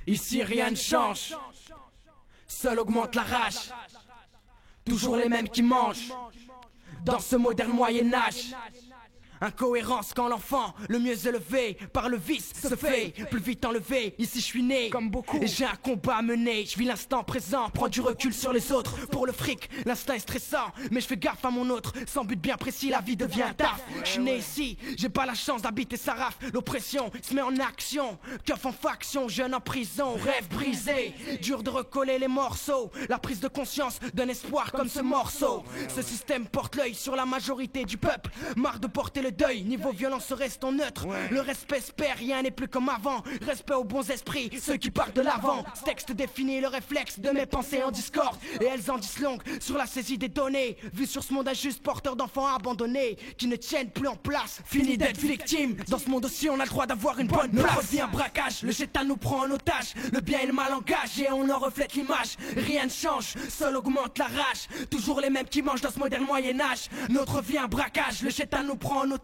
Ici rien ne change, seul augmente la rage. Toujours les mêmes qui mangent, dans ce moderne Moyen-Âge. Incohérence quand l'enfant, le mieux élevé par le vice, se fait plus vite enlevé. Ici je suis né, comme beaucoup, et j'ai un combat à mener. Je vis l'instant présent, prends du recul sur les autres. Pour le fric, l'instinct est stressant, mais je fais gaffe à mon autre. Sans but bien précis, la vie devient un taf. Je suis né ici, j'ai pas la chance d'habiter Saraf. L'oppression se met en action, keuf en faction, jeune en prison, rêve brisé. Dur de recoller les morceaux, la prise de conscience d'un espoir comme ce morceau. Ce système porte l'œil sur la majorité du peuple, marre de porter le deuil, niveau violence restons neutres. Le respect se perd, rien n'est plus comme avant. Respect aux bons esprits, ceux qui partent de l'avant. Ce texte définit le réflexe de mes pensées en discorde, et elles en disent longue sur la saisie des données. Vu sur ce monde injuste, porteur d'enfants abandonnés qui ne tiennent plus en place. Fini d'être victime, dans ce monde aussi on a le droit d'avoir une bonne place. Notre vie un braquage, le chétan nous prend en otage. Le bien et le mal engagent et on en reflète l'image. Rien ne change, seul augmente la rage. Toujours les mêmes qui mangent dans ce moderne Moyen-Âge. Notre vie un braquage, le chétan nous prend en otage.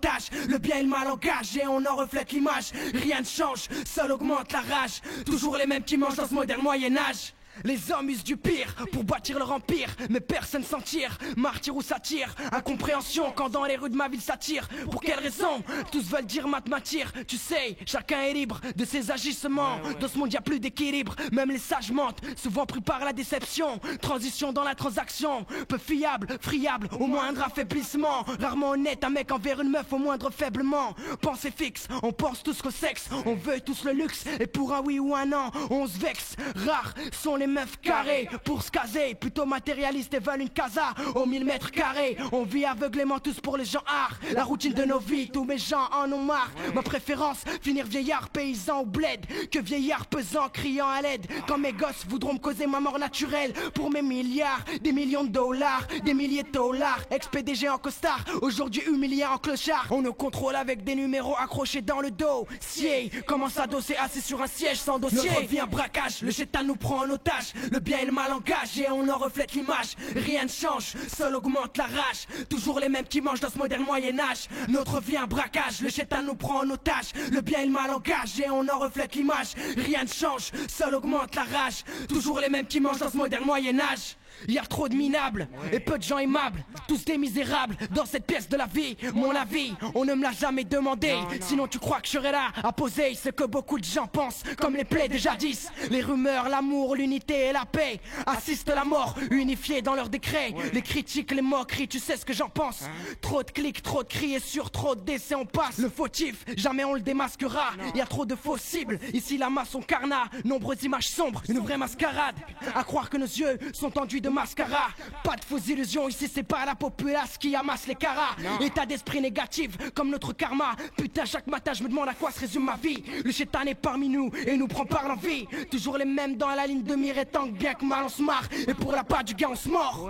Le bien et le mal engagent et on en reflète l'image. Rien ne change, seul augmente la rage. Toujours les mêmes qui mangent dans ce moderne Moyen-Âge. Les hommes usent du pire pour bâtir leur empire, mais personne s'en tire, martyr ou satire. Incompréhension quand dans les rues de ma ville s'attire. Pour quelle raison? Tous veulent dire matmatir. Tu sais, chacun est libre de ses agissements. Dans ce monde y a plus d'équilibre, même les sages mentent, souvent pris par la déception. Transition dans la transaction, peu fiable, friable au moindre affaiblissement. Rarement honnête, un mec envers une meuf au moindre faiblement. Pensée fixe, on pense tous qu'au sexe, on veut tous le luxe. Et pour un oui ou un non, on se vexe. Rares sont les meufs carrées pour se caser, plutôt matérialistes et veulent une casa au 1000 mètres carrés. On vit aveuglément tous pour les gens art, la routine de nos vies, tous mes gens en ont marre. Ma préférence, finir vieillard paysan ou bled, que vieillard pesant criant à l'aide. Quand mes gosses voudront me causer ma mort naturelle, pour mes milliards, des millions de dollars, des milliers de dollars. Ex-PDG en costard, aujourd'hui humilié en clochard. On nous contrôle avec des numéros accrochés dans le dos. Siey, commence à dosser assis sur un siège sans dossier. Notre vie un braquage, le chétan nous prend en otage. Le bien et le mal engagent et on en reflète l'image. Rien ne change, seul augmente la rage. Toujours les mêmes qui mangent dans ce moderne Moyen-Âge. Notre vie un braquage, le chétan nous prend en otage. Le bien et le mal engagent et on en reflète l'image. Rien ne change, seul augmente la rage. Toujours les mêmes qui mangent dans ce moderne Moyen-Âge. Y'a trop de minables et peu de gens aimables, tous des misérables dans cette pièce de la vie. Mon avis, on ne me l'a jamais demandé. Sinon tu crois que je serais là à poser ce que beaucoup de gens pensent, comme les plaies de jadis. Les rumeurs, l'amour, l'unité et la paix assistent la mort, unifiés dans leurs décrets. Les critiques, les moqueries, tu sais ce que j'en pense. Trop de clics, trop de cris et sur trop de décès on passe. Le fautif, jamais on le démasquera. Y'a trop de faux cibles, ici la masse on carnat. Nombreuses images sombres, une vraie mascarade. À croire que nos yeux sont enduits de mascara. Pas de fausses illusions, ici c'est pas la populace qui amasse les caras. État d'esprit négatif comme notre karma. Putain chaque matin je me demande à quoi se résume ma vie. Le chétan est parmi nous et nous prend par l'envie. Toujours les mêmes dans la ligne de mire et tant que bien que mal on se marre. Et pour la part du gain on se mord.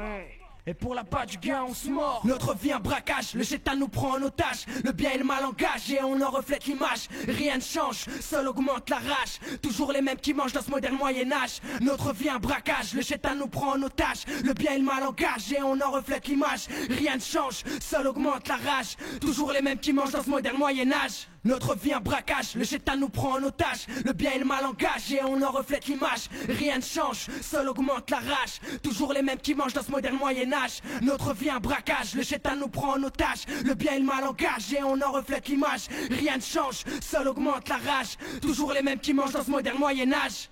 Et pour la part du gain on se mord. Notre vie un braquage, le chétan nous prend en otage. Le bien et le mal engagent et on en reflète l'image. Rien ne change, seul augmente la rage. Toujours les mêmes qui mangent dans ce moderne Moyen-Âge. Notre vie un braquage, le chétan nous prend en otage. Le bien et le mal engagent et on en reflète l'image. Rien ne change, seul augmente la rage. Toujours les mêmes qui mangent dans ce moderne Moyen-Âge. Notre vie un braquage, le chétan nous prend en otage. Le bien et le mal engagent et on en reflète l'image. Rien ne change, seul augmente la rage. Toujours les mêmes qui mangent dans ce moderne Moyen-Âge. Notre vie un braquage, le chétan nous prend en otage. Le bien et le mal engagent et on en reflète l'image. Rien ne change, seul augmente la rage. Toujours les mêmes qui mangent dans ce moderne Moyen-Âge.